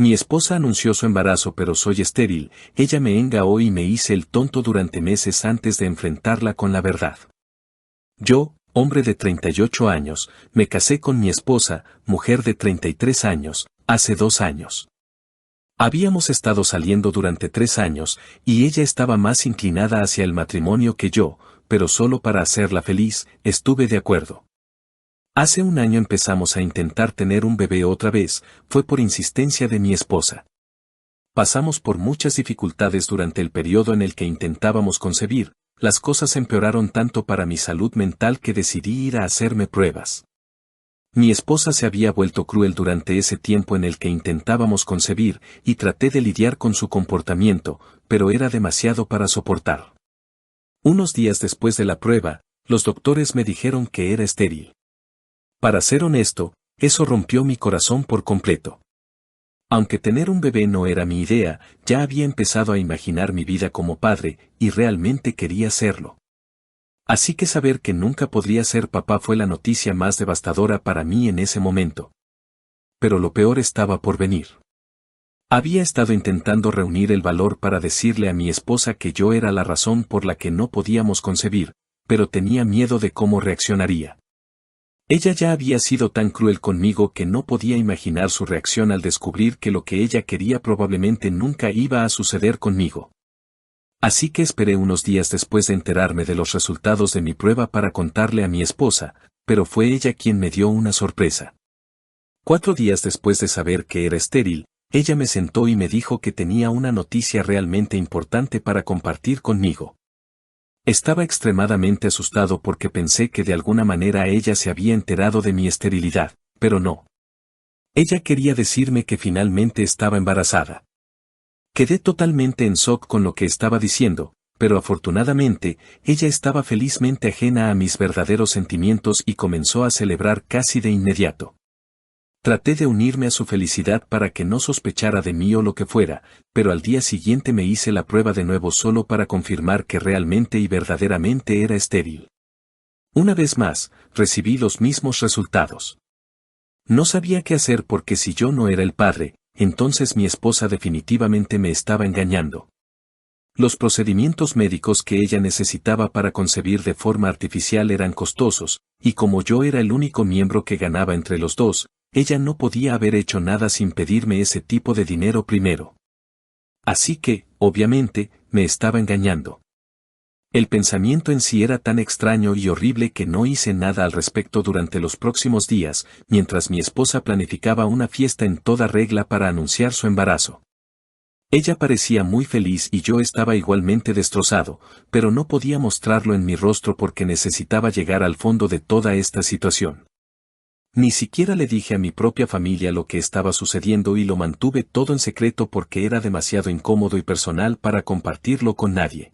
Mi esposa anunció su embarazo pero soy estéril, ella me engañó y me hice el tonto durante meses antes de enfrentarla con la verdad. Yo, hombre de 38 años, me casé con mi esposa, mujer de 33 años, hace 2 años. Habíamos estado saliendo durante 3 años, y ella estaba más inclinada hacia el matrimonio que yo, pero solo para hacerla feliz, estuve de acuerdo. Hace 1 año empezamos a intentar tener un bebé otra vez, fue por insistencia de mi esposa. Pasamos por muchas dificultades durante el periodo en el que intentábamos concebir, las cosas empeoraron tanto para mi salud mental que decidí ir a hacerme pruebas. Mi esposa se había vuelto cruel durante ese tiempo en el que intentábamos concebir, y traté de lidiar con su comportamiento, pero era demasiado para soportar. Unos días después de la prueba, los doctores me dijeron que era estéril. Para ser honesto, eso rompió mi corazón por completo. Aunque tener un bebé no era mi idea, ya había empezado a imaginar mi vida como padre, y realmente quería serlo. Así que saber que nunca podría ser papá fue la noticia más devastadora para mí en ese momento. Pero lo peor estaba por venir. Había estado intentando reunir el valor para decirle a mi esposa que yo era la razón por la que no podíamos concebir, pero tenía miedo de cómo reaccionaría. Ella ya había sido tan cruel conmigo que no podía imaginar su reacción al descubrir que lo que ella quería probablemente nunca iba a suceder conmigo. Así que esperé unos días después de enterarme de los resultados de mi prueba para contarle a mi esposa, pero fue ella quien me dio una sorpresa. 4 días después de saber que era estéril, ella me sentó y me dijo que tenía una noticia realmente importante para compartir conmigo. Estaba extremadamente asustado porque pensé que de alguna manera ella se había enterado de mi esterilidad, pero no. Ella quería decirme que finalmente estaba embarazada. Quedé totalmente en shock con lo que estaba diciendo, pero afortunadamente, ella estaba felizmente ajena a mis verdaderos sentimientos y comenzó a celebrar casi de inmediato. Traté de unirme a su felicidad para que no sospechara de mí o lo que fuera, pero al día siguiente me hice la prueba de nuevo solo para confirmar que realmente y verdaderamente era estéril. Una vez más, recibí los mismos resultados. No sabía qué hacer porque si yo no era el padre, entonces mi esposa definitivamente me estaba engañando. Los procedimientos médicos que ella necesitaba para concebir de forma artificial eran costosos, y como yo era el único miembro que ganaba entre los dos, ella no podía haber hecho nada sin pedirme ese tipo de dinero primero. Así que, obviamente, me estaba engañando. El pensamiento en sí era tan extraño y horrible que no hice nada al respecto durante los próximos días, mientras mi esposa planificaba una fiesta en toda regla para anunciar su embarazo. Ella parecía muy feliz y yo estaba igualmente destrozado, pero no podía mostrarlo en mi rostro porque necesitaba llegar al fondo de toda esta situación. Ni siquiera le dije a mi propia familia lo que estaba sucediendo y lo mantuve todo en secreto porque era demasiado incómodo y personal para compartirlo con nadie.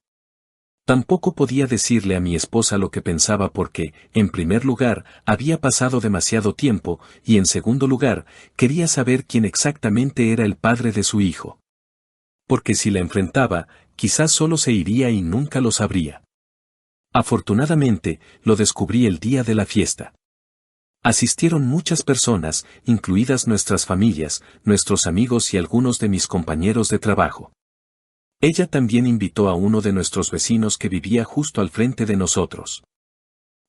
Tampoco podía decirle a mi esposa lo que pensaba porque, en primer lugar, había pasado demasiado tiempo, y en segundo lugar, quería saber quién exactamente era el padre de su hijo. Porque si la enfrentaba, quizás solo se iría y nunca lo sabría. Afortunadamente, lo descubrí el día de la fiesta. Asistieron muchas personas, incluidas nuestras familias, nuestros amigos y algunos de mis compañeros de trabajo. Ella también invitó a uno de nuestros vecinos que vivía justo al frente de nosotros.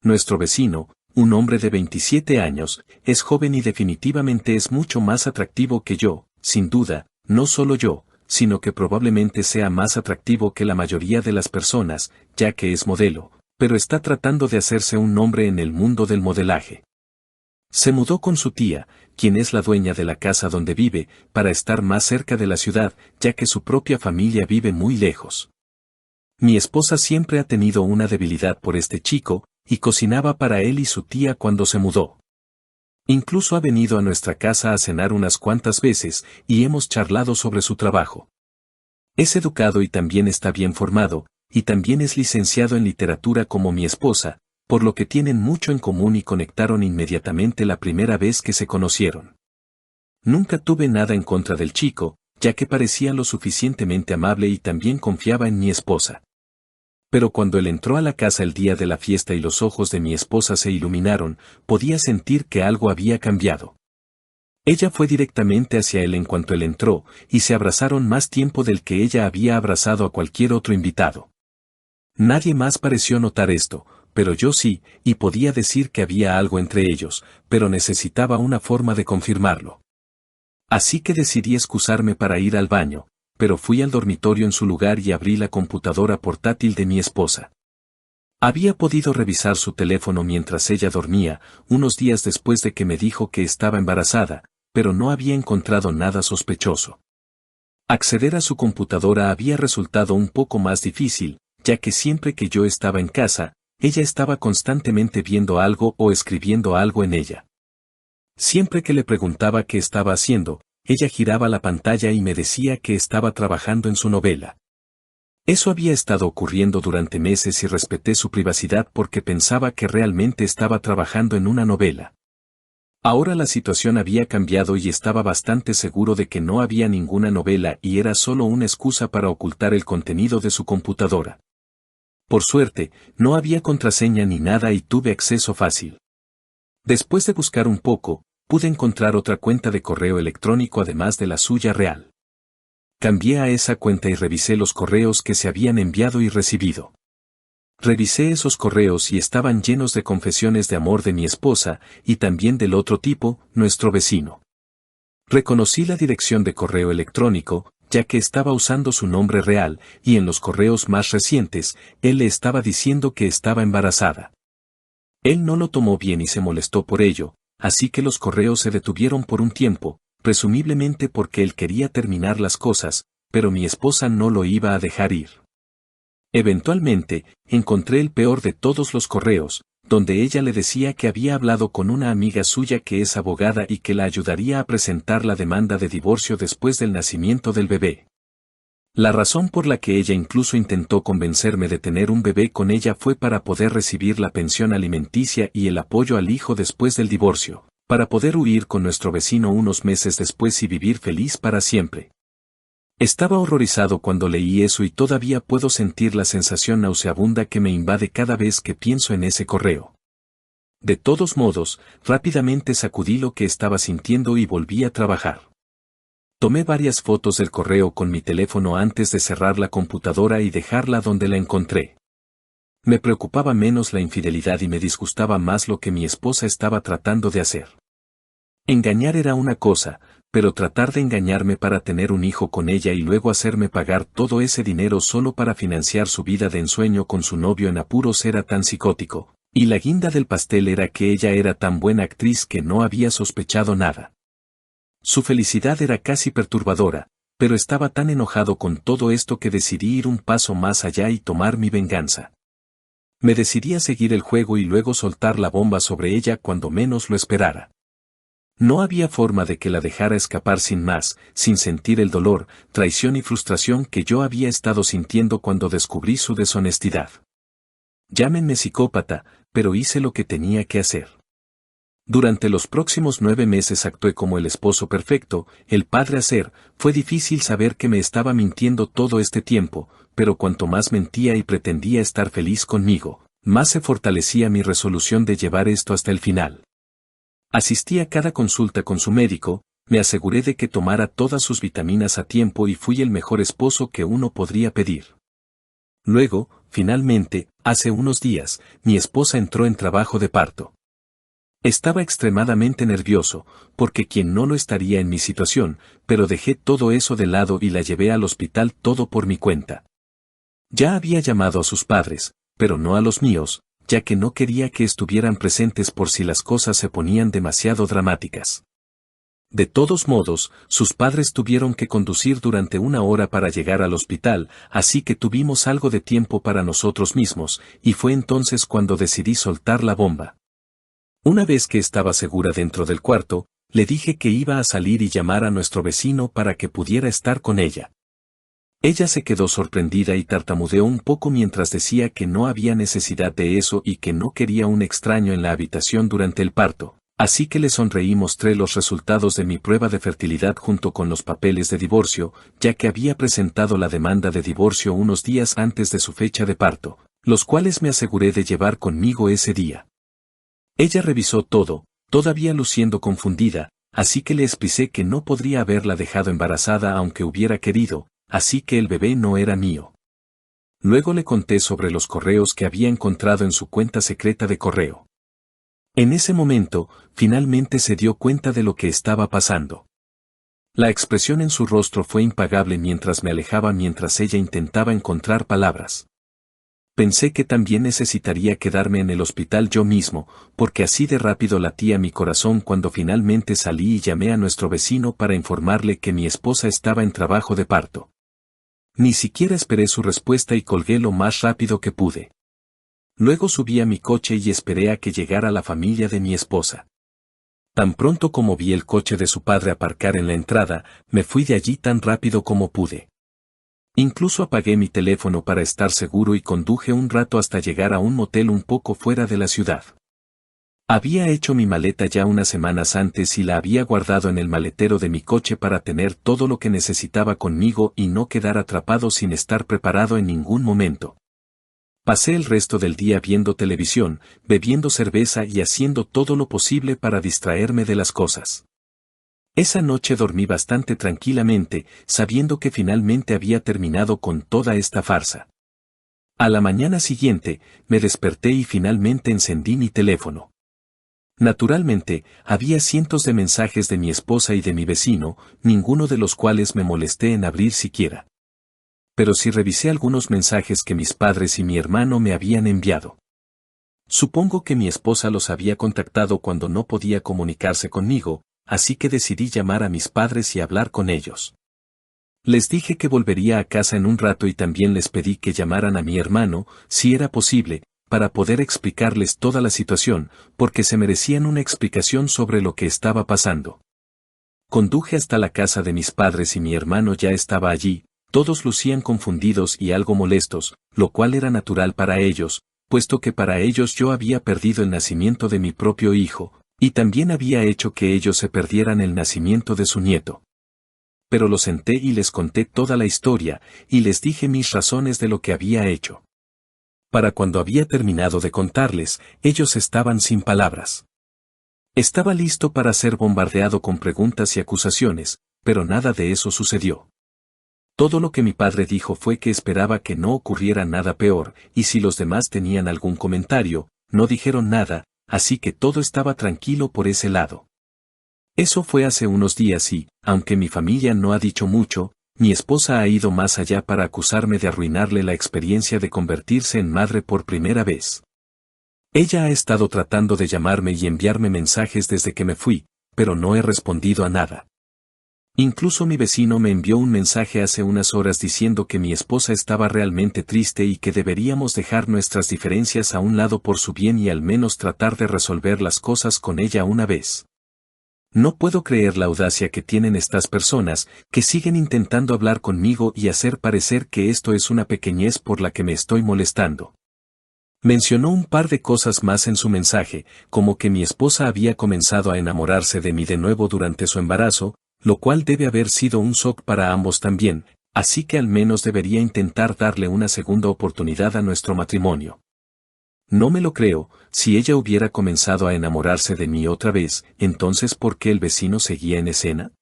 Nuestro vecino, un hombre de 27 años, es joven y definitivamente es mucho más atractivo que yo, sin duda, no solo yo, sino que probablemente sea más atractivo que la mayoría de las personas, ya que es modelo, pero está tratando de hacerse un nombre en el mundo del modelaje. Se mudó con su tía, quien es la dueña de la casa donde vive, para estar más cerca de la ciudad, ya que su propia familia vive muy lejos. Mi esposa siempre ha tenido una debilidad por este chico, y cocinaba para él y su tía cuando se mudó. Incluso ha venido a nuestra casa a cenar unas cuantas veces, y hemos charlado sobre su trabajo. Es educado y también está bien formado, y también es licenciado en literatura como mi esposa, por lo que tienen mucho en común y conectaron inmediatamente la primera vez que se conocieron. Nunca tuve nada en contra del chico, ya que parecía lo suficientemente amable y también confiaba en mi esposa. Pero cuando él entró a la casa el día de la fiesta y los ojos de mi esposa se iluminaron, podía sentir que algo había cambiado. Ella fue directamente hacia él en cuanto él entró, y se abrazaron más tiempo del que ella había abrazado a cualquier otro invitado. Nadie más pareció notar esto, pero yo sí, y podía decir que había algo entre ellos, pero necesitaba una forma de confirmarlo. Así que decidí excusarme para ir al baño, pero fui al dormitorio en su lugar y abrí la computadora portátil de mi esposa. Había podido revisar su teléfono mientras ella dormía, unos días después de que me dijo que estaba embarazada, pero no había encontrado nada sospechoso. Acceder a su computadora había resultado un poco más difícil, ya que siempre que yo estaba en casa, ella estaba constantemente viendo algo o escribiendo algo en ella. Siempre que le preguntaba qué estaba haciendo, ella giraba la pantalla y me decía que estaba trabajando en su novela. Eso había estado ocurriendo durante meses y respeté su privacidad porque pensaba que realmente estaba trabajando en una novela. Ahora la situación había cambiado y estaba bastante seguro de que no había ninguna novela y era solo una excusa para ocultar el contenido de su computadora. Por suerte, no había contraseña ni nada y tuve acceso fácil. Después de buscar un poco, pude encontrar otra cuenta de correo electrónico además de la suya real. Cambié a esa cuenta y revisé los correos que se habían enviado y recibido. Revisé esos correos y estaban llenos de confesiones de amor de mi esposa, y también del otro tipo, nuestro vecino. Reconocí la dirección de correo electrónico, ya que estaba usando su nombre real, y en los correos más recientes, él le estaba diciendo que estaba embarazada. Él no lo tomó bien y se molestó por ello, así que los correos se detuvieron por un tiempo, presumiblemente porque él quería terminar las cosas, pero mi esposa no lo iba a dejar ir. Eventualmente, encontré el peor de todos los correos, donde ella le decía que había hablado con una amiga suya que es abogada y que la ayudaría a presentar la demanda de divorcio después del nacimiento del bebé. La razón por la que ella incluso intentó convencerme de tener un bebé con ella fue para poder recibir la pensión alimenticia y el apoyo al hijo después del divorcio, para poder huir con nuestro vecino unos meses después y vivir feliz para siempre. Estaba horrorizado cuando leí eso y todavía puedo sentir la sensación nauseabunda que me invade cada vez que pienso en ese correo. De todos modos, rápidamente sacudí lo que estaba sintiendo y volví a trabajar. Tomé varias fotos del correo con mi teléfono antes de cerrar la computadora y dejarla donde la encontré. Me preocupaba menos la infidelidad y me disgustaba más lo que mi esposa estaba tratando de hacer. Engañar era una cosa, pero tratar de engañarme para tener un hijo con ella y luego hacerme pagar todo ese dinero solo para financiar su vida de ensueño con su novio en apuros era tan psicótico, y la guinda del pastel era que ella era tan buena actriz que no había sospechado nada. Su felicidad era casi perturbadora, pero estaba tan enojado con todo esto que decidí ir un paso más allá y tomar mi venganza. Me decidí a seguir el juego y luego soltar la bomba sobre ella cuando menos lo esperara. No había forma de que la dejara escapar sin más, sin sentir el dolor, traición y frustración que yo había estado sintiendo cuando descubrí su deshonestidad. Llámenme psicópata, pero hice lo que tenía que hacer. Durante los próximos 9 meses actué como el esposo perfecto, el padre a ser. Fue difícil saber que me estaba mintiendo todo este tiempo, pero cuanto más mentía y pretendía estar feliz conmigo, más se fortalecía mi resolución de llevar esto hasta el final. Asistí a cada consulta con su médico, me aseguré de que tomara todas sus vitaminas a tiempo y fui el mejor esposo que uno podría pedir. Luego, finalmente, hace unos días, mi esposa entró en trabajo de parto. Estaba extremadamente nervioso, porque quien no lo estaría en mi situación, pero dejé todo eso de lado y la llevé al hospital todo por mi cuenta. Ya había llamado a sus padres, pero no a los míos, ya que no quería que estuvieran presentes por si las cosas se ponían demasiado dramáticas. De todos modos, sus padres tuvieron que conducir durante 1 hora para llegar al hospital, así que tuvimos algo de tiempo para nosotros mismos, y fue entonces cuando decidí soltar la bomba. Una vez que estaba segura dentro del cuarto, le dije que iba a salir y llamar a nuestro vecino para que pudiera estar con ella. Ella se quedó sorprendida y tartamudeó un poco mientras decía que no había necesidad de eso y que no quería un extraño en la habitación durante el parto, así que le sonreí y mostré los resultados de mi prueba de fertilidad junto con los papeles de divorcio, ya que había presentado la demanda de divorcio unos días antes de su fecha de parto, los cuales me aseguré de llevar conmigo ese día. Ella revisó todo, todavía luciendo confundida, así que le expliqué que no podría haberla dejado embarazada aunque hubiera querido, así que el bebé no era mío. Luego le conté sobre los correos que había encontrado en su cuenta secreta de correo. En ese momento, finalmente se dio cuenta de lo que estaba pasando. La expresión en su rostro fue impagable mientras me alejaba mientras ella intentaba encontrar palabras. Pensé que también necesitaría quedarme en el hospital yo mismo, porque así de rápido latía mi corazón cuando finalmente salí y llamé a nuestro vecino para informarle que mi esposa estaba en trabajo de parto. Ni siquiera esperé su respuesta y colgué lo más rápido que pude. Luego subí a mi coche y esperé a que llegara la familia de mi esposa. Tan pronto como vi el coche de su padre aparcar en la entrada, me fui de allí tan rápido como pude. Incluso apagué mi teléfono para estar seguro y conduje un rato hasta llegar a un motel un poco fuera de la ciudad. Había hecho mi maleta ya unas semanas antes y la había guardado en el maletero de mi coche para tener todo lo que necesitaba conmigo y no quedar atrapado sin estar preparado en ningún momento. Pasé el resto del día viendo televisión, bebiendo cerveza y haciendo todo lo posible para distraerme de las cosas. Esa noche dormí bastante tranquilamente, sabiendo que finalmente había terminado con toda esta farsa. A la mañana siguiente, me desperté y finalmente encendí mi teléfono. Naturalmente, había cientos de mensajes de mi esposa y de mi vecino, ninguno de los cuales me molesté en abrir siquiera. Pero sí revisé algunos mensajes que mis padres y mi hermano me habían enviado. Supongo que mi esposa los había contactado cuando no podía comunicarse conmigo, así que decidí llamar a mis padres y hablar con ellos. Les dije que volvería a casa en un rato y también les pedí que llamaran a mi hermano, si era posible, para poder explicarles toda la situación, porque se merecían una explicación sobre lo que estaba pasando. Conduje hasta la casa de mis padres y mi hermano ya estaba allí. Todos lucían confundidos y algo molestos, lo cual era natural para ellos, puesto que para ellos yo había perdido el nacimiento de mi propio hijo, y también había hecho que ellos se perdieran el nacimiento de su nieto. Pero los senté y les conté toda la historia, y les dije mis razones de lo que había hecho. Para cuando había terminado de contarles, ellos estaban sin palabras. Estaba listo para ser bombardeado con preguntas y acusaciones, pero nada de eso sucedió. Todo lo que mi padre dijo fue que esperaba que no ocurriera nada peor, y si los demás tenían algún comentario, no dijeron nada, así que todo estaba tranquilo por ese lado. Eso fue hace unos días y, aunque mi familia no ha dicho mucho, mi esposa ha ido más allá para acusarme de arruinarle la experiencia de convertirse en madre por primera vez. Ella ha estado tratando de llamarme y enviarme mensajes desde que me fui, pero no he respondido a nada. Incluso mi vecino me envió un mensaje hace unas horas diciendo que mi esposa estaba realmente triste y que deberíamos dejar nuestras diferencias a un lado por su bien y al menos tratar de resolver las cosas con ella una vez. No puedo creer la audacia que tienen estas personas, que siguen intentando hablar conmigo y hacer parecer que esto es una pequeñez por la que me estoy molestando. Mencionó un par de cosas más en su mensaje, como que mi esposa había comenzado a enamorarse de mí de nuevo durante su embarazo, lo cual debe haber sido un shock para ambos también, así que al menos debería intentar darle una segunda oportunidad a nuestro matrimonio. No me lo creo, si ella hubiera comenzado a enamorarse de mí otra vez, entonces ¿por qué el vecino seguía en escena?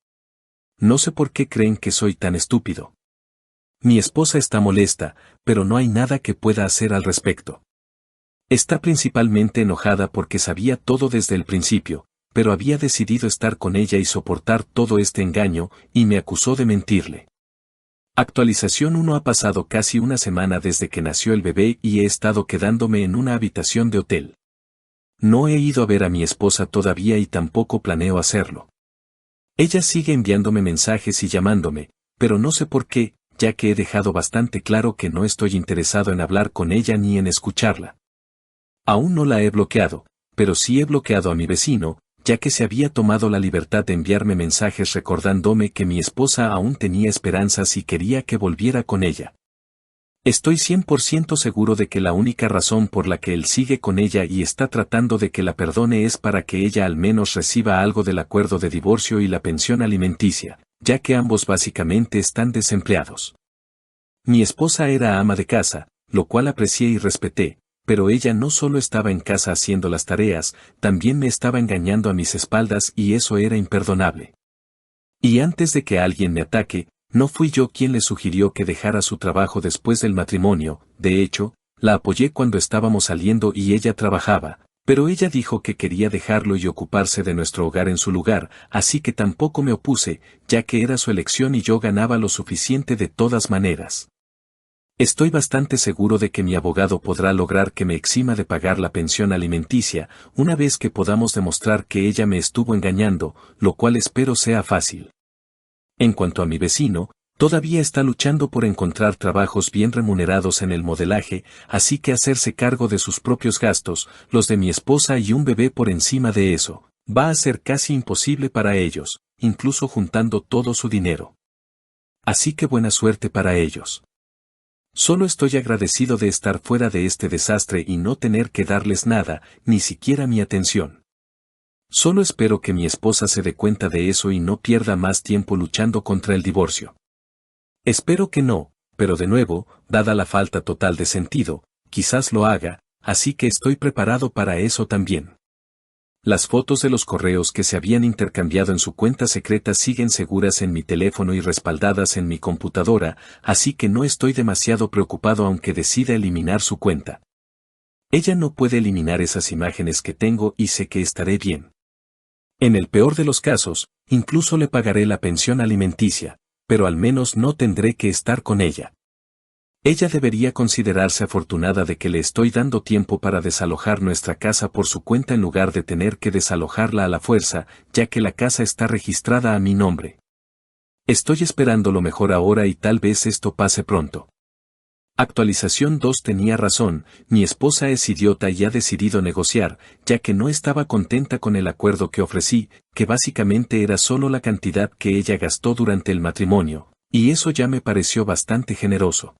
No sé por qué creen que soy tan estúpido. Mi esposa está molesta, pero no hay nada que pueda hacer al respecto. Está principalmente enojada porque sabía todo desde el principio, pero había decidido estar con ella y soportar todo este engaño, y me acusó de mentirle. Actualización 1. Ha pasado casi una semana desde que nació el bebé y he estado quedándome en una habitación de hotel. No he ido a ver a mi esposa todavía y tampoco planeo hacerlo. Ella sigue enviándome mensajes y llamándome, pero no sé por qué, ya que he dejado bastante claro que no estoy interesado en hablar con ella ni en escucharla. Aún no la he bloqueado, pero sí he bloqueado a mi vecino, ya que se había tomado la libertad de enviarme mensajes recordándome que mi esposa aún tenía esperanzas y quería que volviera con ella. Estoy 100% seguro de que la única razón por la que él sigue con ella y está tratando de que la perdone es para que ella al menos reciba algo del acuerdo de divorcio y la pensión alimenticia, ya que ambos básicamente están desempleados. Mi esposa era ama de casa, lo cual aprecié y respeté, pero ella no solo estaba en casa haciendo las tareas, también me estaba engañando a mis espaldas y eso era imperdonable. Y antes de que alguien me ataque, no fui yo quien le sugirió que dejara su trabajo después del matrimonio, de hecho, la apoyé cuando estábamos saliendo y ella trabajaba, pero ella dijo que quería dejarlo y ocuparse de nuestro hogar en su lugar, así que tampoco me opuse, ya que era su elección y yo ganaba lo suficiente de todas maneras. Estoy bastante seguro de que mi abogado podrá lograr que me exima de pagar la pensión alimenticia, una vez que podamos demostrar que ella me estuvo engañando, lo cual espero sea fácil. En cuanto a mi vecino, todavía está luchando por encontrar trabajos bien remunerados en el modelaje, así que hacerse cargo de sus propios gastos, los de mi esposa y un bebé por encima de eso, va a ser casi imposible para ellos, incluso juntando todo su dinero. Así que buena suerte para ellos. Solo estoy agradecido de estar fuera de este desastre y no tener que darles nada, ni siquiera mi atención. Solo espero que mi esposa se dé cuenta de eso y no pierda más tiempo luchando contra el divorcio. Espero que no, pero de nuevo, dada la falta total de sentido, quizás lo haga, así que estoy preparado para eso también. Las fotos de los correos que se habían intercambiado en su cuenta secreta siguen seguras en mi teléfono y respaldadas en mi computadora, así que no estoy demasiado preocupado aunque decida eliminar su cuenta. Ella no puede eliminar esas imágenes que tengo y sé que estaré bien. En el peor de los casos, incluso le pagaré la pensión alimenticia, pero al menos no tendré que estar con ella. Ella debería considerarse afortunada de que le estoy dando tiempo para desalojar nuestra casa por su cuenta en lugar de tener que desalojarla a la fuerza, ya que la casa está registrada a mi nombre. Estoy esperando lo mejor ahora y tal vez esto pase pronto. Actualización 2 tenía razón, mi esposa es idiota y ha decidido negociar, ya que no estaba contenta con el acuerdo que ofrecí, que básicamente era solo la cantidad que ella gastó durante el matrimonio, y eso ya me pareció bastante generoso.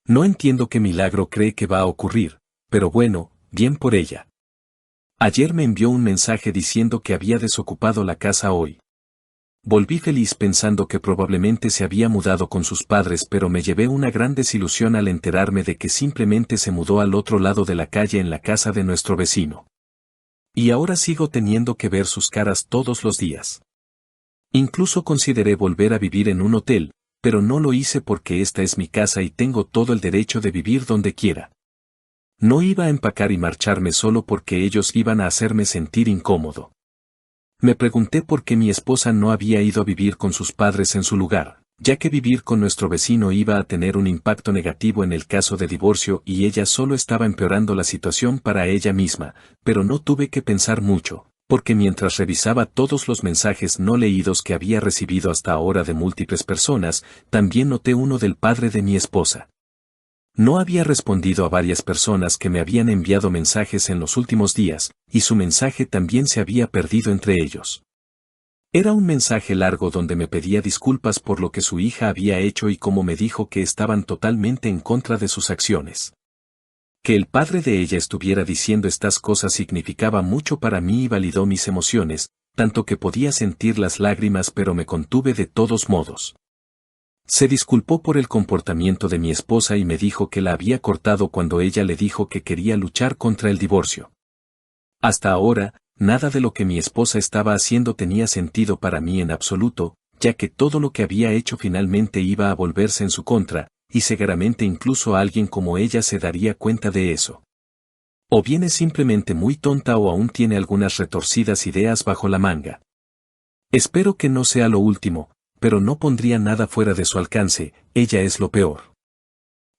No entiendo qué milagro cree que va a ocurrir, pero bueno, bien por ella. Ayer me envió un mensaje diciendo que había desocupado la casa hoy. Volví feliz pensando que probablemente se había mudado con sus padres, pero me llevé una gran desilusión al enterarme de que simplemente se mudó al otro lado de la calle en la casa de nuestro vecino. Y ahora sigo teniendo que ver sus caras todos los días. Incluso consideré volver a vivir en un hotel, pero no lo hice porque esta es mi casa y tengo todo el derecho de vivir donde quiera. No iba a empacar y marcharme solo porque ellos iban a hacerme sentir incómodo. Me pregunté por qué mi esposa no había ido a vivir con sus padres en su lugar, ya que vivir con nuestro vecino iba a tener un impacto negativo en el caso de divorcio y ella solo estaba empeorando la situación para ella misma, pero no tuve que pensar mucho, porque mientras revisaba todos los mensajes no leídos que había recibido hasta ahora de múltiples personas, también noté uno del padre de mi esposa. No había respondido a varias personas que me habían enviado mensajes en los últimos días, y su mensaje también se había perdido entre ellos. Era un mensaje largo donde me pedía disculpas por lo que su hija había hecho y como me dijo que estaban totalmente en contra de sus acciones. Que el padre de ella estuviera diciendo estas cosas significaba mucho para mí y validó mis emociones, tanto que podía sentir las lágrimas pero me contuve de todos modos. Se disculpó por el comportamiento de mi esposa y me dijo que la había cortado cuando ella le dijo que quería luchar contra el divorcio. Hasta ahora, nada de lo que mi esposa estaba haciendo tenía sentido para mí en absoluto, ya que todo lo que había hecho finalmente iba a volverse en su contra, y seguramente incluso alguien como ella se daría cuenta de eso. O bien es simplemente muy tonta o aún tiene algunas retorcidas ideas bajo la manga. Espero que no sea lo último, pero no pondría nada fuera de su alcance, ella es lo peor.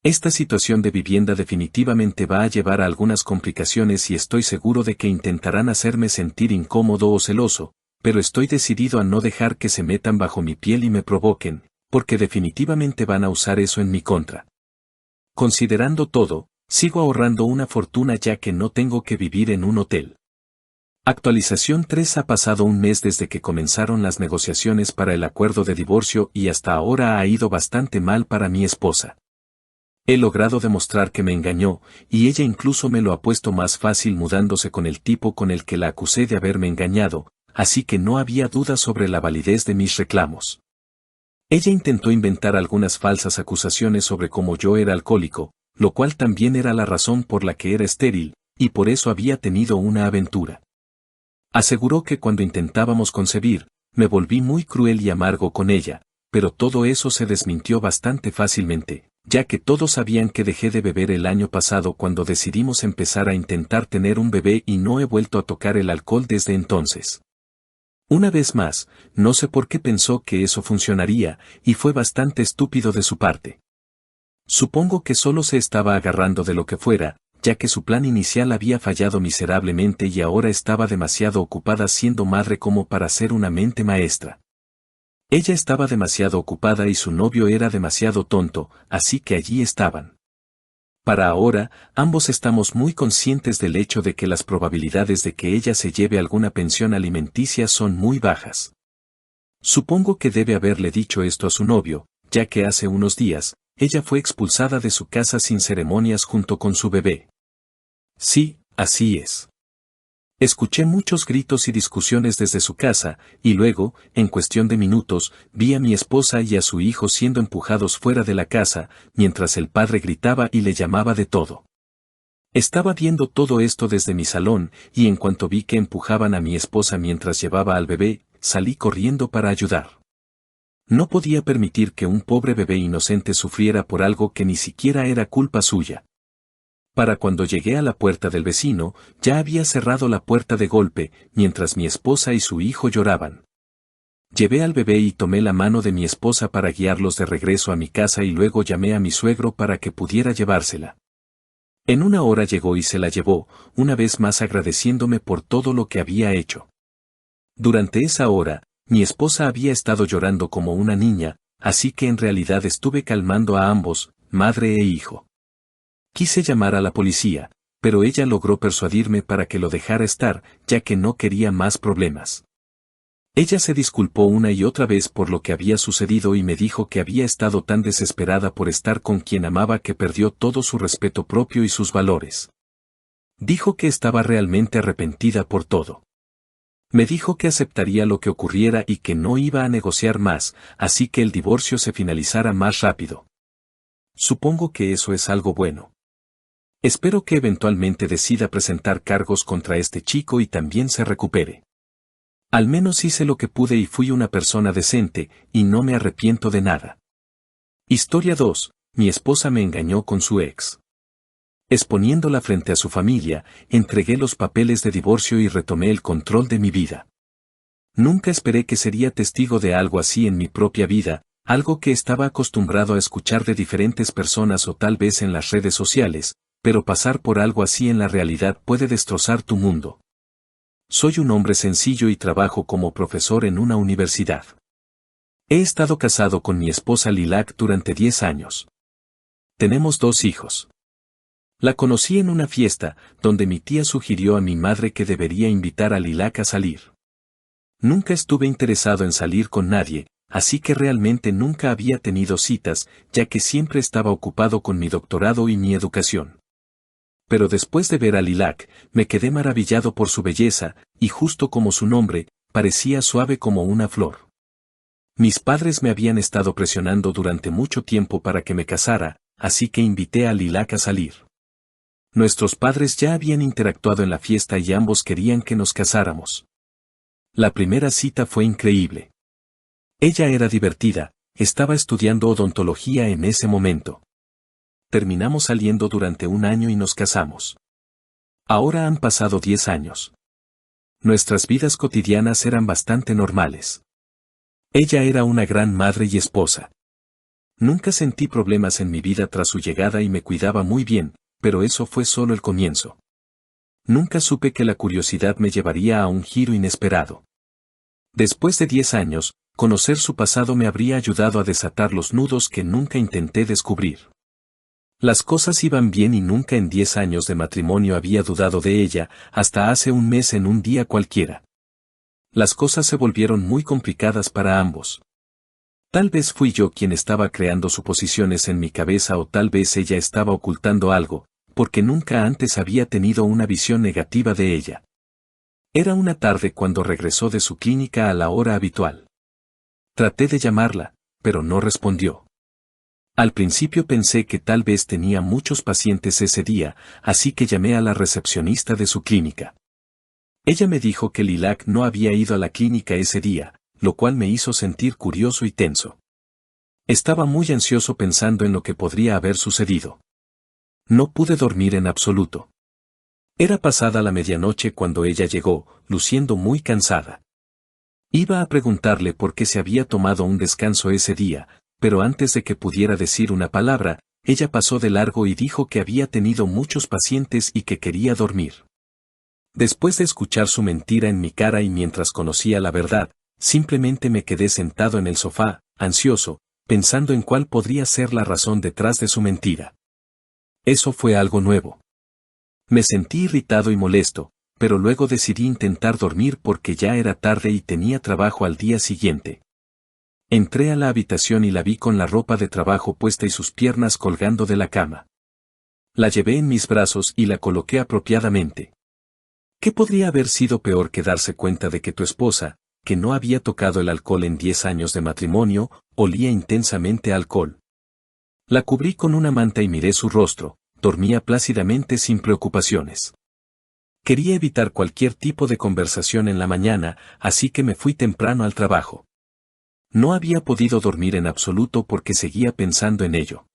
Esta situación de vivienda definitivamente va a llevar a algunas complicaciones y estoy seguro de que intentarán hacerme sentir incómodo o celoso, pero estoy decidido a no dejar que se metan bajo mi piel y me provoquen, porque definitivamente van a usar eso en mi contra. Considerando todo, sigo ahorrando una fortuna ya que no tengo que vivir en un hotel. Actualización 3 ha pasado un mes desde que comenzaron las negociaciones para el acuerdo de divorcio y hasta ahora ha ido bastante mal para mi esposa. He logrado demostrar que me engañó, y ella incluso me lo ha puesto más fácil mudándose con el tipo con el que la acusé de haberme engañado, así que no había duda sobre la validez de mis reclamos. Ella intentó inventar algunas falsas acusaciones sobre cómo yo era alcohólico, lo cual también era la razón por la que era estéril, y por eso había tenido una aventura. Aseguró que cuando intentábamos concebir, me volví muy cruel y amargo con ella, pero todo eso se desmintió bastante fácilmente, ya que todos sabían que dejé de beber el año pasado cuando decidimos empezar a intentar tener un bebé y no he vuelto a tocar el alcohol desde entonces. Una vez más, no sé por qué pensó que eso funcionaría, y fue bastante estúpido de su parte. Supongo que solo se estaba agarrando de lo que fuera, ya que su plan inicial había fallado miserablemente y ahora estaba demasiado ocupada siendo madre como para ser una mente maestra. Ella estaba demasiado ocupada y su novio era demasiado tonto, así que allí estaban. Para ahora, ambos estamos muy conscientes del hecho de que las probabilidades de que ella se lleve alguna pensión alimenticia son muy bajas. Supongo que debe haberle dicho esto a su novio, ya que hace unos días, ella fue expulsada de su casa sin ceremonias junto con su bebé. Sí, así es. Escuché muchos gritos y discusiones desde su casa, y luego, en cuestión de minutos, vi a mi esposa y a su hijo siendo empujados fuera de la casa, mientras el padre gritaba y le llamaba de todo. Estaba viendo todo esto desde mi salón, y en cuanto vi que empujaban a mi esposa mientras llevaba al bebé, salí corriendo para ayudar. No podía permitir que un pobre bebé inocente sufriera por algo que ni siquiera era culpa suya. Para cuando llegué a la puerta del vecino, ya había cerrado la puerta de golpe, mientras mi esposa y su hijo lloraban. Llevé al bebé y tomé la mano de mi esposa para guiarlos de regreso a mi casa y luego llamé a mi suegro para que pudiera llevársela. En una hora llegó y se la llevó, una vez más agradeciéndome por todo lo que había hecho. Durante esa hora, mi esposa había estado llorando como una niña, así que en realidad estuve calmando a ambos, madre e hijo. Quise llamar a la policía, pero ella logró persuadirme para que lo dejara estar, ya que no quería más problemas. Ella se disculpó una y otra vez por lo que había sucedido y me dijo que había estado tan desesperada por estar con quien amaba que perdió todo su respeto propio y sus valores. Dijo que estaba realmente arrepentida por todo. Me dijo que aceptaría lo que ocurriera y que no iba a negociar más, así que el divorcio se finalizara más rápido. Supongo que eso es algo bueno. Espero que eventualmente decida presentar cargos contra este chico y también se recupere. Al menos hice lo que pude y fui una persona decente, y no me arrepiento de nada. Historia 2. Mi esposa me engañó con su ex. Exponiéndola frente a su familia, entregué los papeles de divorcio y retomé el control de mi vida. Nunca esperé que sería testigo de algo así en mi propia vida, algo que estaba acostumbrado a escuchar de diferentes personas o tal vez en las redes sociales, pero pasar por algo así en la realidad puede destrozar tu mundo. Soy un hombre sencillo y trabajo como profesor en una universidad. He estado casado con mi esposa Lilac durante 10 años. Tenemos 2 hijos. La conocí en una fiesta, donde mi tía sugirió a mi madre que debería invitar a Lilac a salir. Nunca estuve interesado en salir con nadie, así que realmente nunca había tenido citas, ya que siempre estaba ocupado con mi doctorado y mi educación. Pero después de ver a Lilac, me quedé maravillado por su belleza, y justo como su nombre, parecía suave como una flor. Mis padres me habían estado presionando durante mucho tiempo para que me casara, así que invité a Lilac a salir. Nuestros padres ya habían interactuado en la fiesta y ambos querían que nos casáramos. La primera cita fue increíble. Ella era divertida, estaba estudiando odontología en ese momento. Terminamos saliendo durante un año y nos casamos. Ahora han pasado 10 años. Nuestras vidas cotidianas eran bastante normales. Ella era una gran madre y esposa. Nunca sentí problemas en mi vida tras su llegada y me cuidaba muy bien, pero eso fue solo el comienzo. Nunca supe que la curiosidad me llevaría a un giro inesperado. Después de 10 años, conocer su pasado me habría ayudado a desatar los nudos que nunca intenté descubrir. Las cosas iban bien y nunca en 10 años de matrimonio había dudado de ella, hasta hace un mes en un día cualquiera. Las cosas se volvieron muy complicadas para ambos. Tal vez fui yo quien estaba creando suposiciones en mi cabeza o tal vez ella estaba ocultando algo, porque nunca antes había tenido una visión negativa de ella. Era una tarde cuando regresó de su clínica a la hora habitual. Traté de llamarla, pero no respondió. Al principio pensé que tal vez tenía muchos pacientes ese día, así que llamé a la recepcionista de su clínica. Ella me dijo que Lilac no había ido a la clínica ese día, lo cual me hizo sentir curioso y tenso. Estaba muy ansioso pensando en lo que podría haber sucedido. No pude dormir en absoluto. Era pasada la medianoche cuando ella llegó, luciendo muy cansada. Iba a preguntarle por qué se había tomado un descanso ese día, pero antes de que pudiera decir una palabra, ella pasó de largo y dijo que había tenido muchos pacientes y que quería dormir. Después de escuchar su mentira en mi cara y mientras conocía la verdad, simplemente me quedé sentado en el sofá, ansioso, pensando en cuál podría ser la razón detrás de su mentira. Eso fue algo nuevo. Me sentí irritado y molesto, pero luego decidí intentar dormir porque ya era tarde y tenía trabajo al día siguiente. Entré a la habitación y la vi con la ropa de trabajo puesta y sus piernas colgando de la cama. La llevé en mis brazos y la coloqué apropiadamente. ¿Qué podría haber sido peor que darse cuenta de que tu esposa, que no había tocado el alcohol en 10 años de matrimonio, olía intensamente a alcohol? La cubrí con una manta y miré su rostro, dormía plácidamente sin preocupaciones. Quería evitar cualquier tipo de conversación en la mañana, así que me fui temprano al trabajo. No había podido dormir en absoluto porque seguía pensando en ello.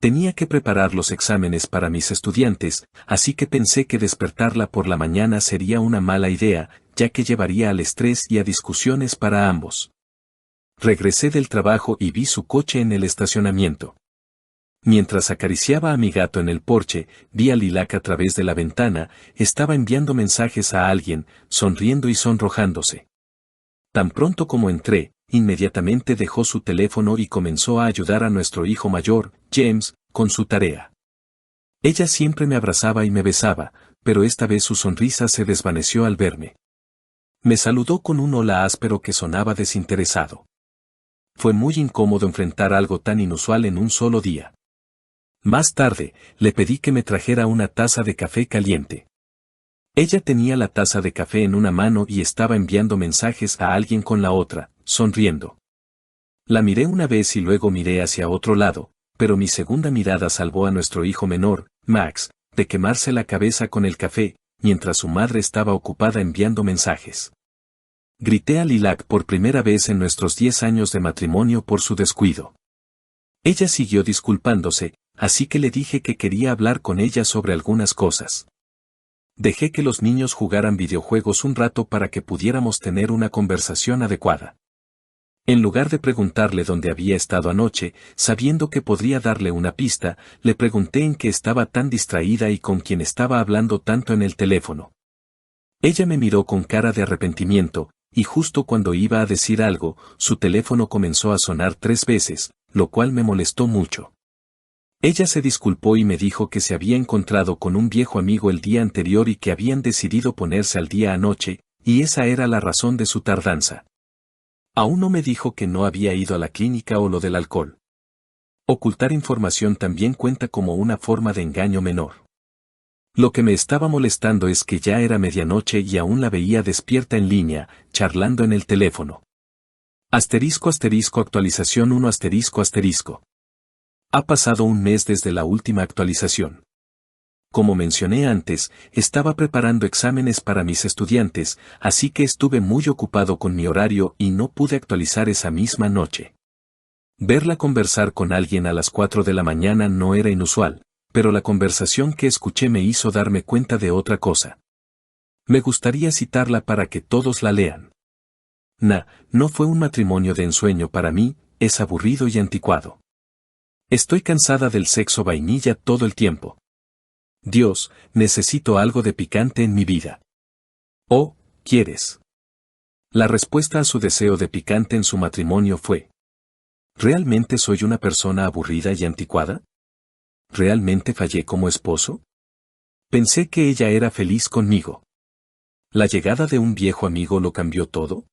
Tenía que preparar los exámenes para mis estudiantes, así que pensé que despertarla por la mañana sería una mala idea, ya que llevaría al estrés y a discusiones para ambos. Regresé del trabajo y vi su coche en el estacionamiento. Mientras acariciaba a mi gato en el porche, vi a Lilac a través de la ventana, estaba enviando mensajes a alguien, sonriendo y sonrojándose. Tan pronto como entré, inmediatamente dejó su teléfono y comenzó a ayudar a nuestro hijo mayor, James, con su tarea. Ella siempre me abrazaba y me besaba, pero esta vez su sonrisa se desvaneció al verme. Me saludó con un hola áspero que sonaba desinteresado. Fue muy incómodo enfrentar algo tan inusual en un solo día. Más tarde, le pedí que me trajera una taza de café caliente. Ella tenía la taza de café en una mano y estaba enviando mensajes a alguien con la otra, sonriendo. La miré una vez y luego miré hacia otro lado, pero mi segunda mirada salvó a nuestro hijo menor, Max, de quemarse la cabeza con el café, mientras su madre estaba ocupada enviando mensajes. Grité a Lilac por primera vez en nuestros 10 años de matrimonio por su descuido. Ella siguió disculpándose, así que le dije que quería hablar con ella sobre algunas cosas. Dejé que los niños jugaran videojuegos un rato para que pudiéramos tener una conversación adecuada. En lugar de preguntarle dónde había estado anoche, sabiendo que podría darle una pista, le pregunté en qué estaba tan distraída y con quién estaba hablando tanto en el teléfono. Ella me miró con cara de arrepentimiento, y justo cuando iba a decir algo, su teléfono comenzó a sonar 3 veces, lo cual me molestó mucho. Ella se disculpó y me dijo que se había encontrado con un viejo amigo el día anterior y que habían decidido ponerse al día anoche, y esa era la razón de su tardanza. Aún no me dijo que no había ido a la clínica o lo del alcohol. Ocultar información también cuenta como una forma de engaño menor. Lo que me estaba molestando es que ya era medianoche y aún la veía despierta en línea, charlando en el teléfono. Actualización 1 Ha pasado un mes desde la última actualización. Como mencioné antes, estaba preparando exámenes para mis estudiantes, así que estuve muy ocupado con mi horario y no pude actualizar esa misma noche. Verla conversar con alguien a las 4 de la mañana no era inusual, pero la conversación que escuché me hizo darme cuenta de otra cosa. Me gustaría citarla para que todos la lean. No fue un matrimonio de ensueño para mí, es aburrido y anticuado. Estoy cansada del sexo vainilla todo el tiempo. Dios, necesito algo de picante en mi vida. Oh, ¿quieres? La respuesta a su deseo de picante en su matrimonio fue: ¿realmente soy una persona aburrida y anticuada? ¿Realmente fallé como esposo? Pensé que ella era feliz conmigo. ¿La llegada de un viejo amigo lo cambió todo?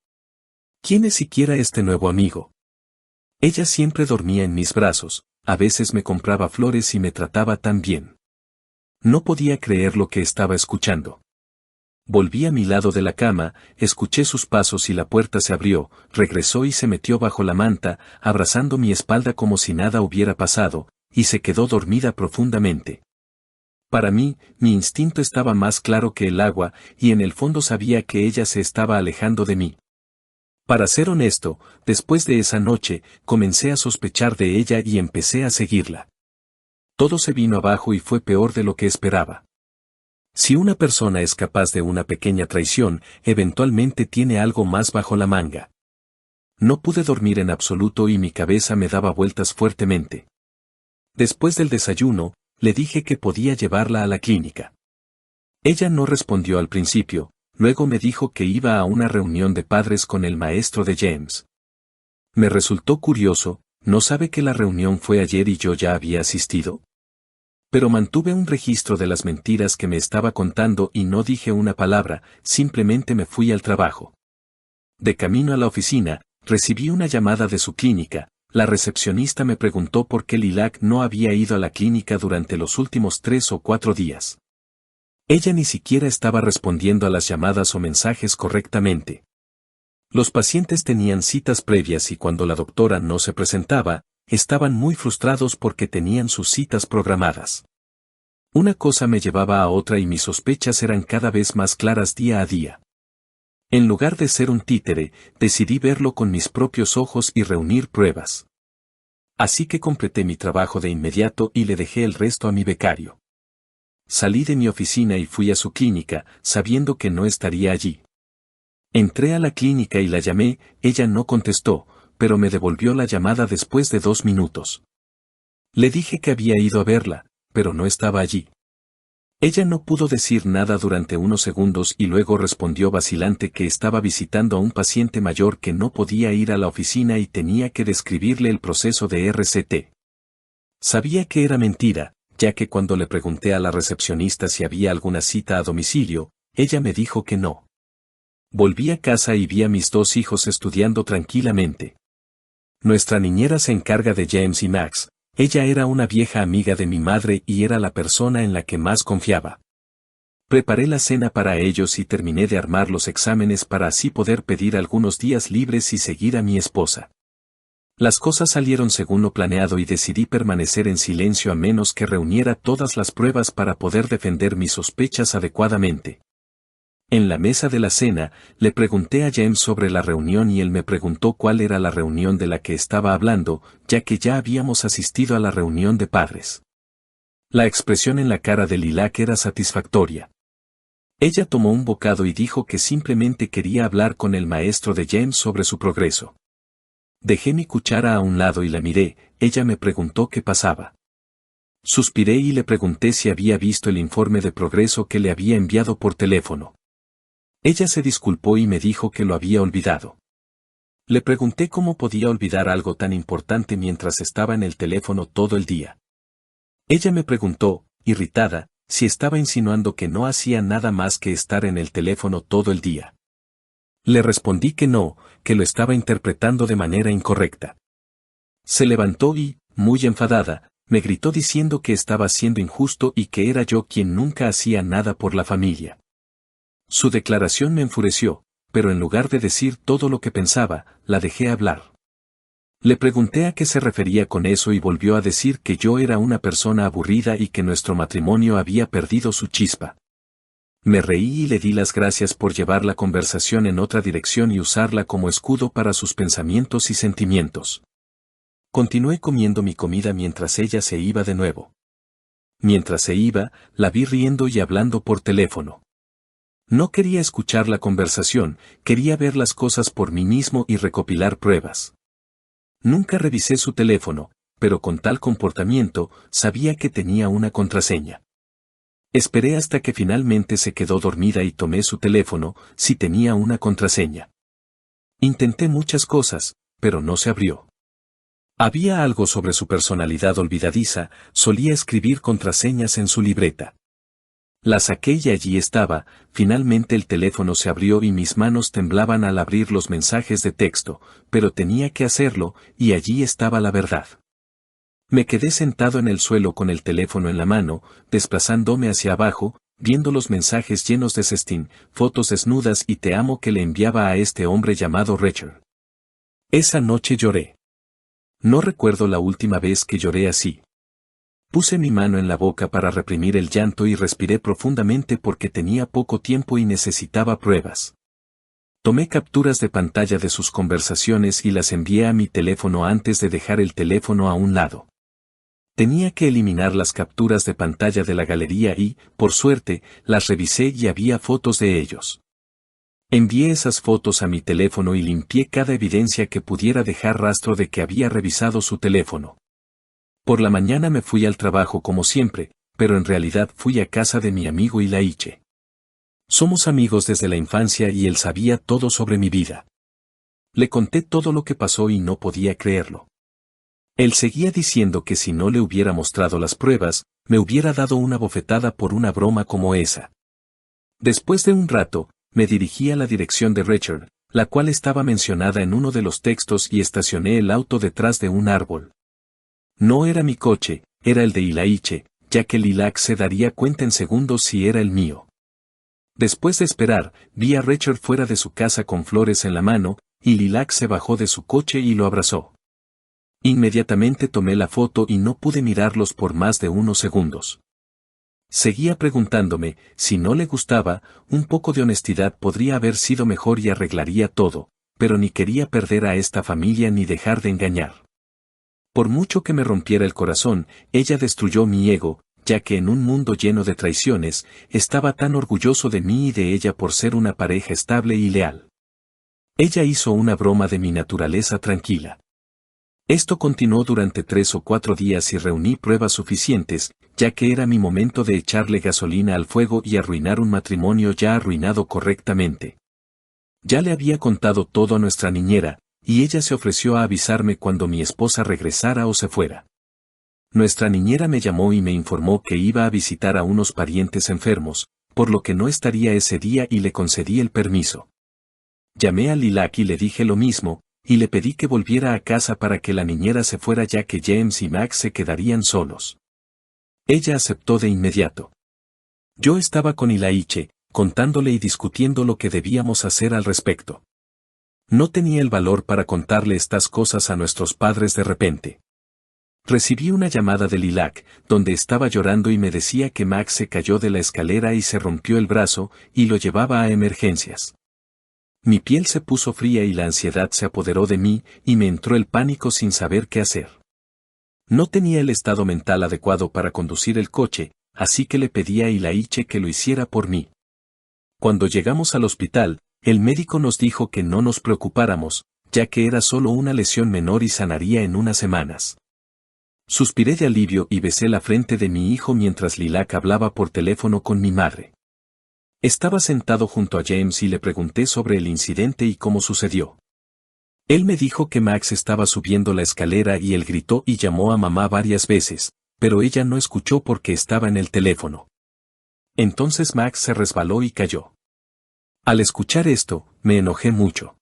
¿Quién es siquiera este nuevo amigo? Ella siempre dormía en mis brazos, a veces me compraba flores y me trataba tan bien. No podía creer lo que estaba escuchando. Volví a mi lado de la cama, escuché sus pasos y la puerta se abrió, regresó y se metió bajo la manta, abrazando mi espalda como si nada hubiera pasado, y se quedó dormida profundamente. Para mí, mi instinto estaba más claro que el agua, y en el fondo sabía que ella se estaba alejando de mí. Para ser honesto, después de esa noche, comencé a sospechar de ella y empecé a seguirla. Todo se vino abajo y fue peor de lo que esperaba. Si una persona es capaz de una pequeña traición, eventualmente tiene algo más bajo la manga. No pude dormir en absoluto y mi cabeza me daba vueltas fuertemente. Después del desayuno, le dije que podía llevarla a la clínica. Ella no respondió al principio, luego me dijo que iba a una reunión de padres con el maestro de James. Me resultó curioso, ¿no sabe que la reunión fue ayer y yo ya había asistido? Pero mantuve un registro de las mentiras que me estaba contando y no dije una palabra, simplemente me fui al trabajo. De camino a la oficina, recibí una llamada de su clínica. La recepcionista me preguntó por qué Lilac no había ido a la clínica durante los últimos 3 o 4 días. Ella ni siquiera estaba respondiendo a las llamadas o mensajes correctamente. Los pacientes tenían citas previas y cuando la doctora no se presentaba, estaban muy frustrados porque tenían sus citas programadas. Una cosa me llevaba a otra y mis sospechas eran cada vez más claras día a día. En lugar de ser un títere, decidí verlo con mis propios ojos y reunir pruebas. Así que completé mi trabajo de inmediato y le dejé el resto a mi becario. Salí de mi oficina y fui a su clínica, sabiendo que no estaría allí. Entré a la clínica y la llamé, ella no contestó, pero me devolvió la llamada después de 2 minutos. Le dije que había ido a verla, pero no estaba allí. Ella no pudo decir nada durante unos segundos y luego respondió vacilante que estaba visitando a un paciente mayor que no podía ir a la oficina y tenía que describirle el proceso de RCT. Sabía que era mentira, ya que cuando le pregunté a la recepcionista si había alguna cita a domicilio, ella me dijo que no. Volví a casa y vi a mis 2 hijos estudiando tranquilamente. Nuestra niñera se encarga de James y Max. Ella era una vieja amiga de mi madre y era la persona en la que más confiaba. Preparé la cena para ellos y terminé de armar los exámenes para así poder pedir algunos días libres y seguir a mi esposa. Las cosas salieron según lo planeado y decidí permanecer en silencio a menos que reuniera todas las pruebas para poder defender mis sospechas adecuadamente. En la mesa de la cena, le pregunté a James sobre la reunión y él me preguntó cuál era la reunión de la que estaba hablando, ya que ya habíamos asistido a la reunión de padres. La expresión en la cara de Lilac era satisfactoria. Ella tomó un bocado y dijo que simplemente quería hablar con el maestro de James sobre su progreso. Dejé mi cuchara a un lado y la miré, ella me preguntó qué pasaba. Suspiré y le pregunté si había visto el informe de progreso que le había enviado por teléfono. Ella se disculpó y me dijo que lo había olvidado. Le pregunté cómo podía olvidar algo tan importante mientras estaba en el teléfono todo el día. Ella me preguntó, irritada, si estaba insinuando que no hacía nada más que estar en el teléfono todo el día. Le respondí que no, que lo estaba interpretando de manera incorrecta. Se levantó y, muy enfadada, me gritó diciendo que estaba siendo injusto y que era yo quien nunca hacía nada por la familia. Su declaración me enfureció, pero en lugar de decir todo lo que pensaba, la dejé hablar. Le pregunté a qué se refería con eso y volvió a decir que yo era una persona aburrida y que nuestro matrimonio había perdido su chispa. Me reí y le di las gracias por llevar la conversación en otra dirección y usarla como escudo para sus pensamientos y sentimientos. Continué comiendo mi comida mientras ella se iba de nuevo. Mientras se iba, la vi riendo y hablando por teléfono. No quería escuchar la conversación, quería ver las cosas por mí mismo y recopilar pruebas. Nunca revisé su teléfono, pero con tal comportamiento, sabía que tenía una contraseña. Esperé hasta que finalmente se quedó dormida y tomé su teléfono, si tenía una contraseña. Intenté muchas cosas, pero no se abrió. Había algo sobre su personalidad olvidadiza, solía escribir contraseñas en su libreta. La saqué y allí estaba, finalmente el teléfono se abrió y mis manos temblaban al abrir los mensajes de texto, pero tenía que hacerlo, y allí estaba la verdad. Me quedé sentado en el suelo con el teléfono en la mano, desplazándome hacia abajo, viendo los mensajes llenos de sexting, fotos desnudas y te amo que le enviaba a este hombre llamado Richard. Esa noche lloré. No recuerdo la última vez que lloré así. Puse mi mano en la boca para reprimir el llanto y respiré profundamente porque tenía poco tiempo y necesitaba pruebas. Tomé capturas de pantalla de sus conversaciones y las envié a mi teléfono antes de dejar el teléfono a un lado. Tenía que eliminar las capturas de pantalla de la galería y, por suerte, las revisé y había fotos de ellos. Envié esas fotos a mi teléfono y limpié cada evidencia que pudiera dejar rastro de que había revisado su teléfono. Por la mañana me fui al trabajo como siempre, pero en realidad fui a casa de mi amigo Ilaiche. Somos amigos desde la infancia y él sabía todo sobre mi vida. Le conté todo lo que pasó y no podía creerlo. Él seguía diciendo que si no le hubiera mostrado las pruebas, me hubiera dado una bofetada por una broma como esa. Después de un rato, me dirigí a la dirección de Richard, la cual estaba mencionada en uno de los textos y estacioné el auto detrás de un árbol. No era mi coche, era el de Ilaiche, ya que Lilac se daría cuenta en segundos si era el mío. Después de esperar, vi a Richard fuera de su casa con flores en la mano, y Lilac se bajó de su coche y lo abrazó. Inmediatamente tomé la foto y no pude mirarlos por más de unos segundos. Seguía preguntándome, si no le gustaba, un poco de honestidad podría haber sido mejor y arreglaría todo, pero ni quería perder a esta familia ni dejar de engañar. Por mucho que me rompiera el corazón, ella destruyó mi ego, ya que en un mundo lleno de traiciones, estaba tan orgulloso de mí y de ella por ser una pareja estable y leal. Ella hizo una broma de mi naturaleza tranquila. Esto continuó durante 3 o 4 días y reuní pruebas suficientes, ya que era mi momento de echarle gasolina al fuego y arruinar un matrimonio ya arruinado correctamente. Ya le había contado todo a nuestra niñera, y ella se ofreció a avisarme cuando mi esposa regresara o se fuera. Nuestra niñera me llamó y me informó que iba a visitar a unos parientes enfermos, por lo que no estaría ese día y le concedí el permiso. Llamé a Lilac y le dije lo mismo, y le pedí que volviera a casa para que la niñera se fuera ya que James y Max se quedarían solos. Ella aceptó de inmediato. Yo estaba con Ilaiche, contándole y discutiendo lo que debíamos hacer al respecto. No tenía el valor para contarle estas cosas a nuestros padres de repente. Recibí una llamada de Lilac, donde estaba llorando y me decía que Max se cayó de la escalera y se rompió el brazo, y lo llevaba a emergencias. Mi piel se puso fría y la ansiedad se apoderó de mí, y me entró el pánico sin saber qué hacer. No tenía el estado mental adecuado para conducir el coche, así que le pedí a Ilaiche que lo hiciera por mí. Cuando llegamos al hospital, el médico nos dijo que no nos preocupáramos, ya que era solo una lesión menor y sanaría en unas semanas. Suspiré de alivio y besé la frente de mi hijo mientras Lilac hablaba por teléfono con mi madre. Estaba sentado junto a James y le pregunté sobre el incidente y cómo sucedió. Él me dijo que Max estaba subiendo la escalera y él gritó y llamó a mamá varias veces, pero ella no escuchó porque estaba en el teléfono. Entonces Max se resbaló y cayó. Al escuchar esto, me enojé mucho.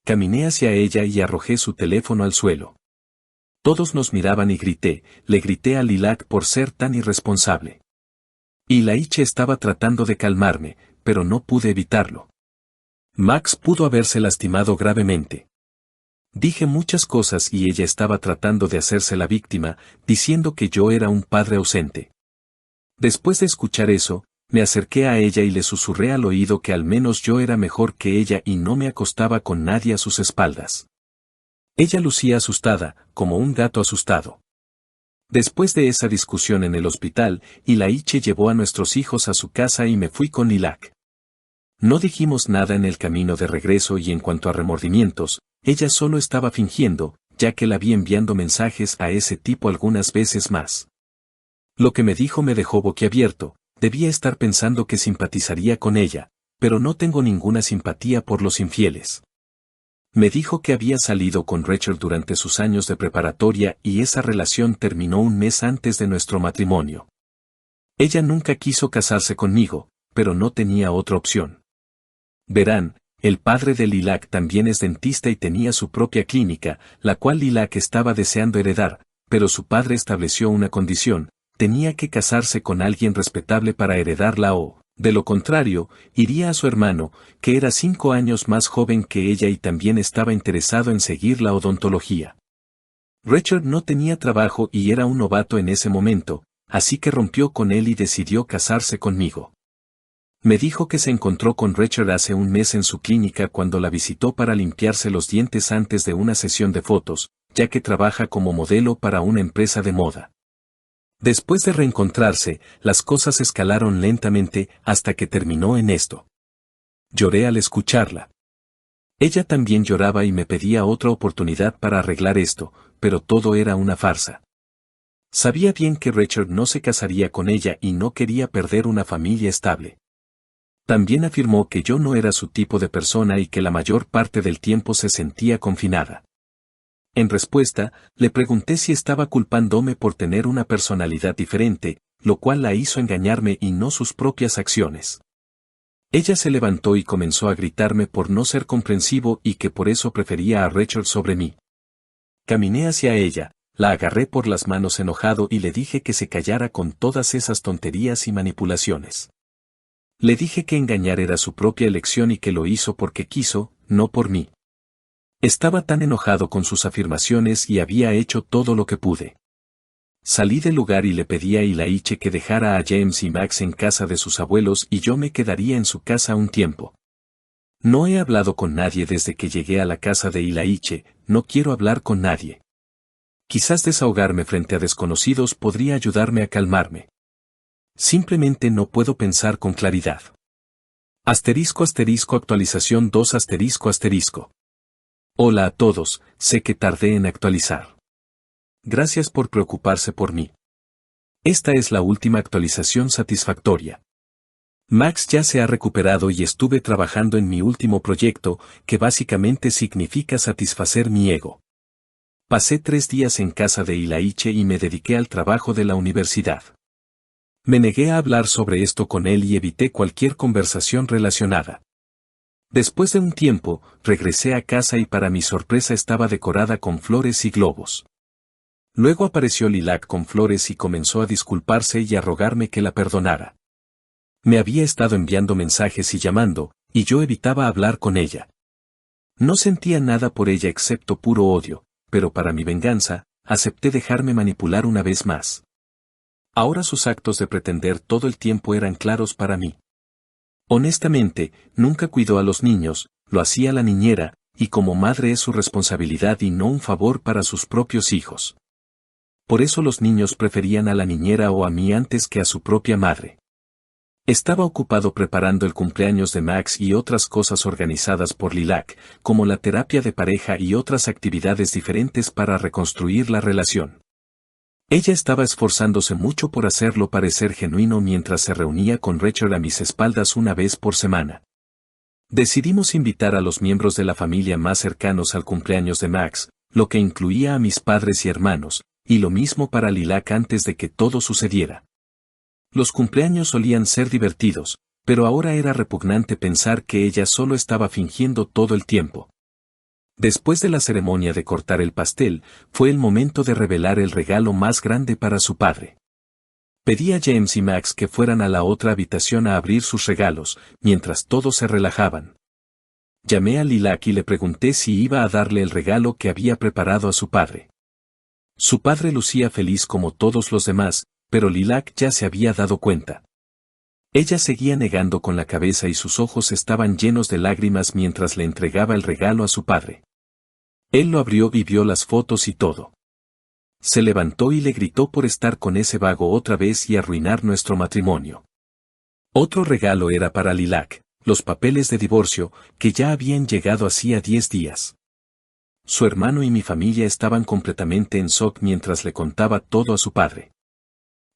Caminé hacia ella y arrojé su teléfono al suelo. Todos nos miraban y le grité a Lilac por ser tan irresponsable. Ilaiche estaba tratando de calmarme, pero no pude evitarlo. Max pudo haberse lastimado gravemente. Dije muchas cosas y ella estaba tratando de hacerse la víctima, diciendo que yo era un padre ausente. Después de escuchar eso, me acerqué a ella y le susurré al oído que al menos yo era mejor que ella y no me acostaba con nadie a sus espaldas. Ella lucía asustada, como un gato asustado. Después de esa discusión en el hospital, Ilaiche llevó a nuestros hijos a su casa y me fui con Lilac. No dijimos nada en el camino de regreso y en cuanto a remordimientos, ella solo estaba fingiendo, ya que la vi enviando mensajes a ese tipo algunas veces más. Lo que me dijo me dejó boquiabierto, debía estar pensando que simpatizaría con ella, pero no tengo ninguna simpatía por los infieles. Me dijo que había salido con Richard durante sus años de preparatoria y esa relación terminó un mes antes de nuestro matrimonio. Ella nunca quiso casarse conmigo, pero no tenía otra opción. Verán, el padre de Lilac también es dentista y tenía su propia clínica, la cual Lilac estaba deseando heredar, pero su padre estableció una condición, tenía que casarse con alguien respetable para heredarla o, de lo contrario, iría a su hermano, que era 5 años más joven que ella y también estaba interesado en seguir la odontología. Richard no tenía trabajo y era un novato en ese momento, así que rompió con él y decidió casarse conmigo. Me dijo que se encontró con Richard hace un mes en su clínica cuando la visitó para limpiarse los dientes antes de una sesión de fotos, ya que trabaja como modelo para una empresa de moda. Después de reencontrarse, las cosas escalaron lentamente hasta que terminó en esto. Lloré al escucharla. Ella también lloraba y me pedía otra oportunidad para arreglar esto, pero todo era una farsa. Sabía bien que Richard no se casaría con ella y no quería perder una familia estable. También afirmó que yo no era su tipo de persona y que la mayor parte del tiempo se sentía confinada. En respuesta, le pregunté si estaba culpándome por tener una personalidad diferente, lo cual la hizo engañarme y no sus propias acciones. Ella se levantó y comenzó a gritarme por no ser comprensivo y que por eso prefería a Richard sobre mí. Caminé hacia ella, la agarré por las manos enojado y le dije que se callara con todas esas tonterías y manipulaciones. Le dije que engañar era su propia elección y que lo hizo porque quiso, no por mí. Estaba tan enojado con sus afirmaciones y había hecho todo lo que pude. Salí del lugar y le pedí a Ilaiche que dejara a James y Max en casa de sus abuelos y yo me quedaría en su casa un tiempo. No he hablado con nadie desde que llegué a la casa de Ilaiche, no quiero hablar con nadie. Quizás desahogarme frente a desconocidos podría ayudarme a calmarme. Simplemente no puedo pensar con claridad. Actualización 2 Hola a todos, sé que tardé en actualizar. Gracias por preocuparse por mí. Esta es la última actualización satisfactoria. Max ya se ha recuperado y estuve trabajando en mi último proyecto, que básicamente significa satisfacer mi ego. Pasé 3 días en casa de Ilaiche y me dediqué al trabajo de la universidad. Me negué a hablar sobre esto con él y evité cualquier conversación relacionada. Después de un tiempo, regresé a casa y para mi sorpresa estaba decorada con flores y globos. Luego apareció Lilac con flores y comenzó a disculparse y a rogarme que la perdonara. Me había estado enviando mensajes y llamando, y yo evitaba hablar con ella. No sentía nada por ella excepto puro odio, pero para mi venganza, acepté dejarme manipular una vez más. Ahora sus actos de pretender todo el tiempo eran claros para mí. Honestamente, nunca cuidó a los niños, lo hacía la niñera, y como madre es su responsabilidad y no un favor para sus propios hijos. Por eso los niños preferían a la niñera o a mí antes que a su propia madre. Estaba ocupado preparando el cumpleaños de Max y otras cosas organizadas por Lilac, como la terapia de pareja y otras actividades diferentes para reconstruir la relación. Ella estaba esforzándose mucho por hacerlo parecer genuino mientras se reunía con Richard a mis espaldas una vez por semana. Decidimos invitar a los miembros de la familia más cercanos al cumpleaños de Max, lo que incluía a mis padres y hermanos, y lo mismo para Lilac antes de que todo sucediera. Los cumpleaños solían ser divertidos, pero ahora era repugnante pensar que ella solo estaba fingiendo todo el tiempo. Después de la ceremonia de cortar el pastel, fue el momento de revelar el regalo más grande para su padre. Pedí a James y Max que fueran a la otra habitación a abrir sus regalos, mientras todos se relajaban. Llamé a Lilac y le pregunté si iba a darle el regalo que había preparado a su padre. Su padre lucía feliz como todos los demás, pero Lilac ya se había dado cuenta. Ella seguía negando con la cabeza y sus ojos estaban llenos de lágrimas mientras le entregaba el regalo a su padre. Él lo abrió y vio las fotos y todo. Se levantó y le gritó por estar con ese vago otra vez y arruinar nuestro matrimonio. Otro regalo era para Lilac, los papeles de divorcio, que ya habían llegado hacía 10 días. Su hermano y mi familia estaban completamente en shock mientras le contaba todo a su padre.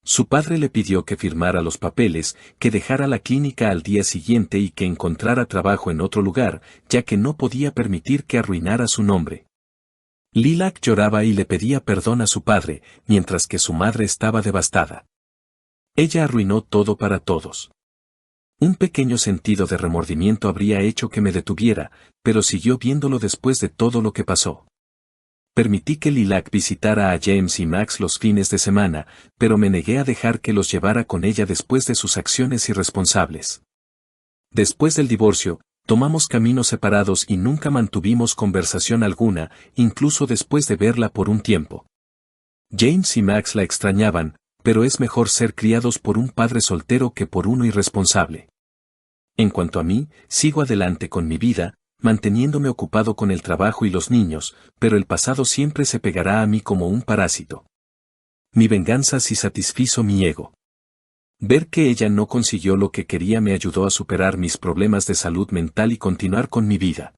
Su padre le pidió que firmara los papeles, que dejara la clínica al día siguiente y que encontrara trabajo en otro lugar, ya que no podía permitir que arruinara su nombre. Lilac lloraba y le pedía perdón a su padre, mientras que su madre estaba devastada. Ella arruinó todo para todos. Un pequeño sentido de remordimiento habría hecho que me detuviera, pero siguió viéndolo después de todo lo que pasó. Permití que Lilac visitara a James y Max los fines de semana, pero me negué a dejar que los llevara con ella después de sus acciones irresponsables. Después del divorcio, tomamos caminos separados y nunca mantuvimos conversación alguna, incluso después de verla por un tiempo. James y Max la extrañaban, pero es mejor ser criados por un padre soltero que por uno irresponsable. En cuanto a mí, sigo adelante con mi vida, manteniéndome ocupado con el trabajo y los niños, pero el pasado siempre se pegará a mí como un parásito. Mi venganza sí satisfizo mi ego. Ver que ella no consiguió lo que quería me ayudó a superar mis problemas de salud mental y continuar con mi vida.